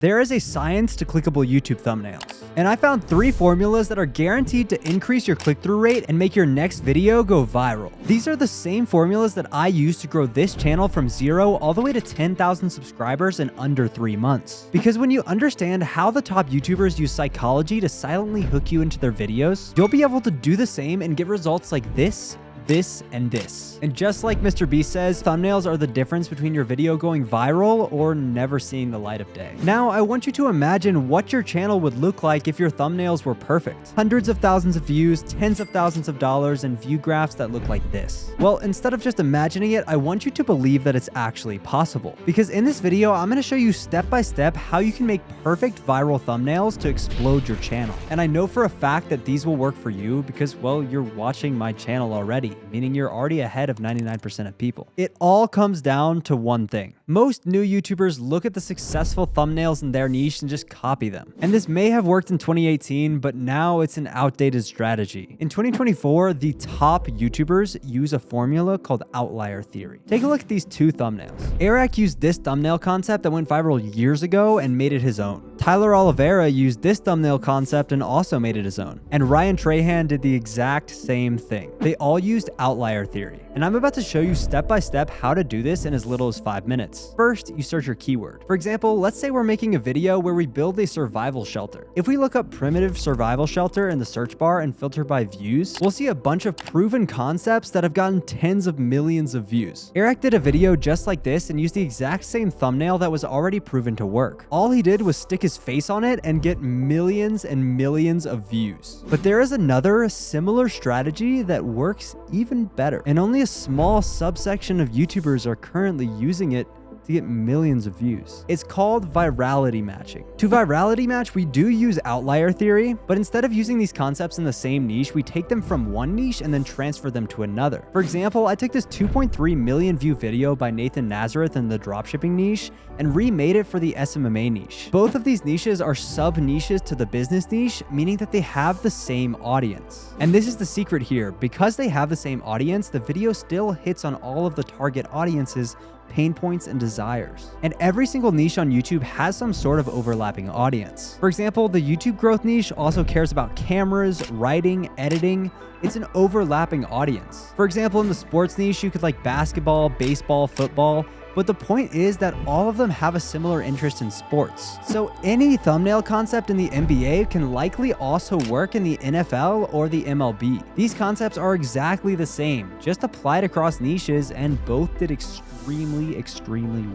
There is a science to clickable YouTube thumbnails, and I found 3 formulas that are guaranteed to increase your click-through rate and make your next video go viral. These are the same formulas that I used to grow this channel from 0 all the way to 10,000 subscribers in under 3 months. Because when you understand how the top YouTubers use psychology to silently hook you into their videos, you'll be able to do the same and get results like this, and this. And just like Mr. Beast says, thumbnails are the difference between your video going viral or never seeing the light of day. Now, I want you to imagine what your channel would look like if your thumbnails were perfect. Hundreds of thousands of views, tens of thousands of dollars, and view graphs that look like this. Well, instead of just imagining it, I want you to believe that it's actually possible. Because in this video, I'm going to show you step by step how you can make perfect viral thumbnails to explode your channel. And I know for a fact that these will work for you because, well, you're watching my channel already, meaning you're already ahead of 99% of people. It all comes down to one thing. Most new YouTubers look at the successful thumbnails in their niche and just copy them. And this may have worked in 2018, but now it's an outdated strategy. In 2024, the top YouTubers use a formula called Outlier Theory. Take a look at these 2 thumbnails. Eric used this thumbnail concept that went viral years ago and made it his own. Tyler Oliveira used this thumbnail concept and also made it his own. And Ryan Trahan did the exact same thing. They all used Outlier Theory. And I'm about to show you step by step how to do this in as little as 5 minutes. First, you search your keyword. For example, let's say we're making a video where we build a survival shelter. If we look up primitive survival shelter in the search bar and filter by views, we'll see a bunch of proven concepts that have gotten tens of millions of views. Eric did a video just like this and used the exact same thumbnail that was already proven to work. All he did was stick his face on it and get millions and millions of views. But there is another similar strategy that works even better, and only a small subsection of YouTubers are currently using it to get millions of views. It's called virality matching. To virality match, we do use Outlier Theory, but instead of using these concepts in the same niche, we take them from one niche and then transfer them to another. For example, I took this 2.3 million view video by Nathan Nazareth in the dropshipping niche and remade it for the SMMA niche. Both of these niches are sub-niches to the business niche, meaning that they have the same audience. And this is the secret here. Because they have the same audience, the video still hits on all of the target audience's pain points and desires. And every single niche on YouTube has some sort of overlapping audience. For example, the YouTube growth niche also cares about cameras, writing, editing. It's an overlapping audience. For example, in the sports niche, you could like basketball, baseball, football, but the point is that all of them have a similar interest in sports. So any thumbnail concept in the NBA can likely also work in the NFL or the MLB. These concepts are exactly the same, just applied across niches, and both did extremely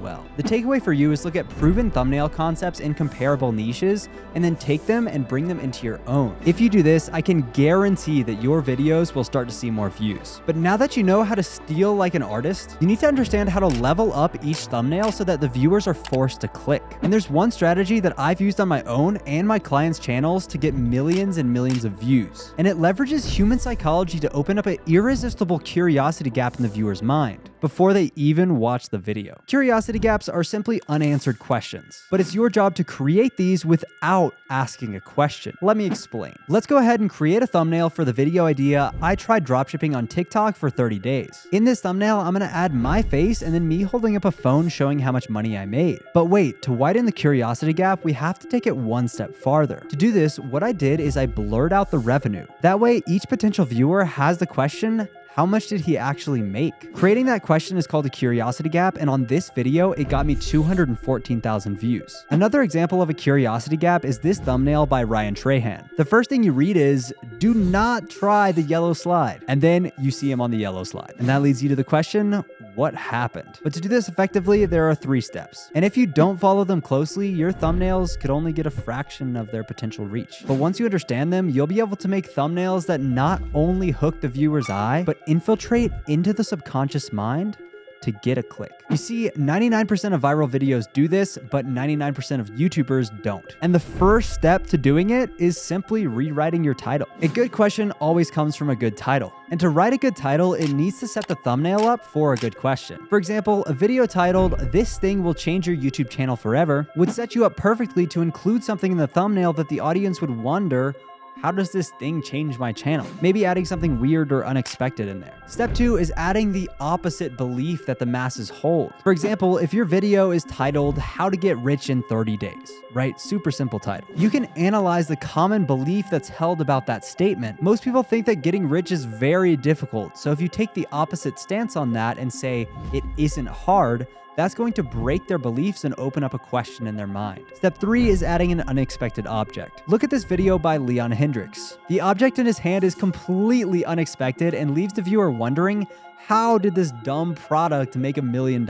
well. The takeaway for you is look at proven thumbnail concepts in comparable niches and then take them and bring them into your own. If you do this, I can guarantee that your videos will start to see more views. But now that you know how to steal like an artist, you need to understand how to level up each thumbnail so that the viewers are forced to click. And there's one strategy that I've used on my own and my clients' channels to get millions and millions of views. And it leverages human psychology to open up an irresistible curiosity gap in the viewer's mind before they even watch the video. Curiosity gaps are simply unanswered questions, but it's your job to create these without asking a question. Let me explain. Let's go ahead and create a thumbnail for the video idea. I tried dropshipping on TikTok for 30 days. In this thumbnail, I'm gonna add my face and then me holding up a phone showing how much money I made. But wait, to widen the curiosity gap, we have to take it one step farther. To do this, what I did is I blurred out the revenue. That way, each potential viewer has the question, how much did he actually make? Creating that question is called a curiosity gap, and on this video, it got me 214,000 views. Another example of a curiosity gap is this thumbnail by Ryan Trahan. The first thing you read is, do not try the yellow slide. And then you see him on the yellow slide. And that leads you to the question, what happened? But to do this effectively, there are 3 steps. And if you don't follow them closely, your thumbnails could only get a fraction of their potential reach. But once you understand them, you'll be able to make thumbnails that not only hook the viewer's eye, but infiltrate into the subconscious mind to get a click. You see, 99% of viral videos do this, but 99% of YouTubers don't. And the first step to doing it is simply rewriting your title. A good question always comes from a good title. And to write a good title, it needs to set the thumbnail up for a good question. For example, a video titled, "This thing will change your YouTube channel forever," would set you up perfectly to include something in the thumbnail that the audience would wonder, how does this thing change my channel? Maybe adding something weird or unexpected in there. Step 2 is adding the opposite belief that the masses hold. For example, if your video is titled How to Get Rich in 30 Days, right? Super simple title. You can analyze the common belief that's held about that statement. Most people think that getting rich is very difficult. So if you take the opposite stance on that and say it isn't hard, that's going to break their beliefs and open up a question in their mind. Step 3 is adding an unexpected object. Look at this video by Leon Hendricks. The object in his hand is completely unexpected and leaves the viewer wondering, how did this dumb product make $1 million?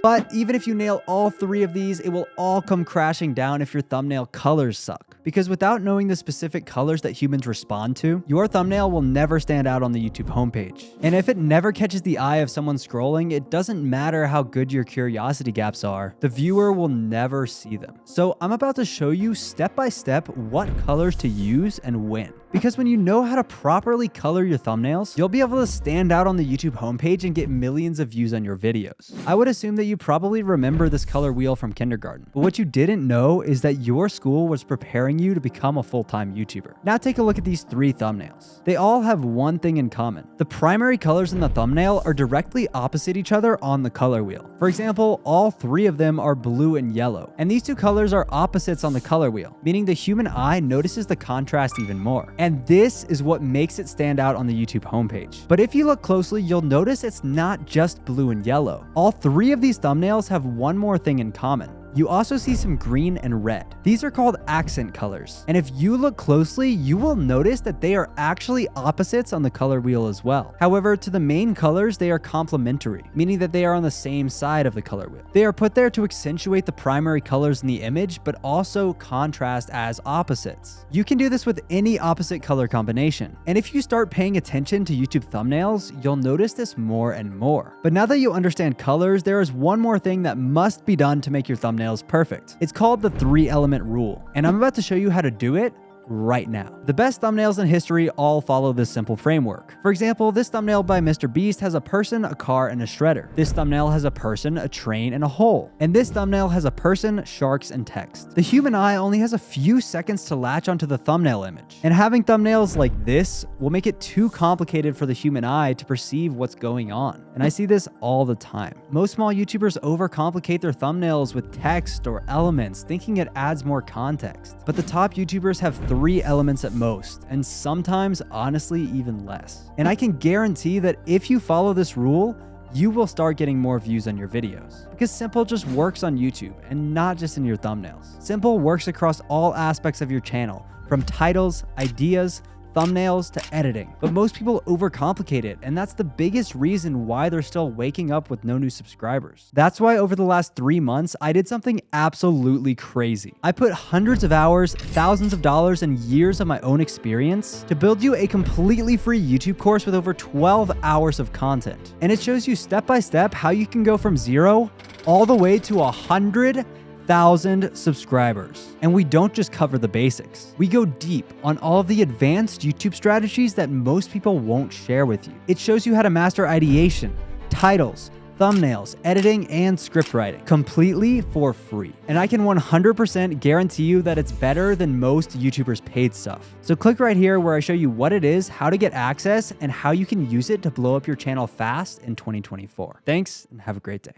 But even if you nail all 3 of these, it will all come crashing down if your thumbnail colors suck. Because without knowing the specific colors that humans respond to, your thumbnail will never stand out on the YouTube homepage. And if it never catches the eye of someone scrolling, it doesn't matter how good your curiosity gaps are, the viewer will never see them. So I'm about to show you step by step what colors to use and when. Because when you know how to properly color your thumbnails, you'll be able to stand out on the YouTube homepage and get millions of views on your videos. I would assume that you probably remember this color wheel from kindergarten, but what you didn't know is that your school was preparing you to become a full-time YouTuber. Now take a look at these 3 thumbnails. They all have one thing in common. The primary colors in the thumbnail are directly opposite each other on the color wheel. For example, all 3 of them are blue and yellow, and these 2 colors are opposites on the color wheel, meaning the human eye notices the contrast even more. And this is what makes it stand out on the YouTube homepage. But if you look closely, you'll notice it's not just blue and yellow. All 3 of these thumbnails have one more thing in common. You also see some green and red. These are called accent colors. And if you look closely, you will notice that they are actually opposites on the color wheel as well. However, to the main colors, they are complementary, meaning that they are on the same side of the color wheel. They are put there to accentuate the primary colors in the image, but also contrast as opposites. You can do this with any opposite color combination. And if you start paying attention to YouTube thumbnails, you'll notice this more and more. But now that you understand colors, there is one more thing that must be done to make your thumbnails perfect. It's called the 3-element rule, and I'm about to show you how to do it right now. The best thumbnails in history all follow this simple framework. For example, this thumbnail by Mr. Beast has a person, a car, and a shredder. This thumbnail has a person, a train, and a hole. And this thumbnail has a person, sharks, and text. The human eye only has a few seconds to latch onto the thumbnail image. And having thumbnails like this will make it too complicated for the human eye to perceive what's going on. And I see this all the time. Most small YouTubers overcomplicate their thumbnails with text or elements, thinking it adds more context. But the top YouTubers have 3 elements at most, and sometimes, honestly, even less. And I can guarantee that if you follow this rule, you will start getting more views on your videos. Because simple just works on YouTube, and not just in your thumbnails. Simple works across all aspects of your channel, from titles, ideas, thumbnails to editing. But most people overcomplicate it, and that's the biggest reason why they're still waking up with no new subscribers. That's why over the last 3 months, I did something absolutely crazy. I put hundreds of hours, thousands of dollars, and years of my own experience to build you a completely free YouTube course with over 12 hours of content. And it shows you step by step how you can go from 0 all the way to 100,000 subscribers. And we don't just cover the basics. We go deep on all of the advanced YouTube strategies that most people won't share with you. It shows you how to master ideation, titles, thumbnails, editing, and script writing completely for free. And I can 100% guarantee you that it's better than most YouTubers' paid stuff. So click right here where I show you what it is, how to get access, and how you can use it to blow up your channel fast in 2024. Thanks, and have a great day.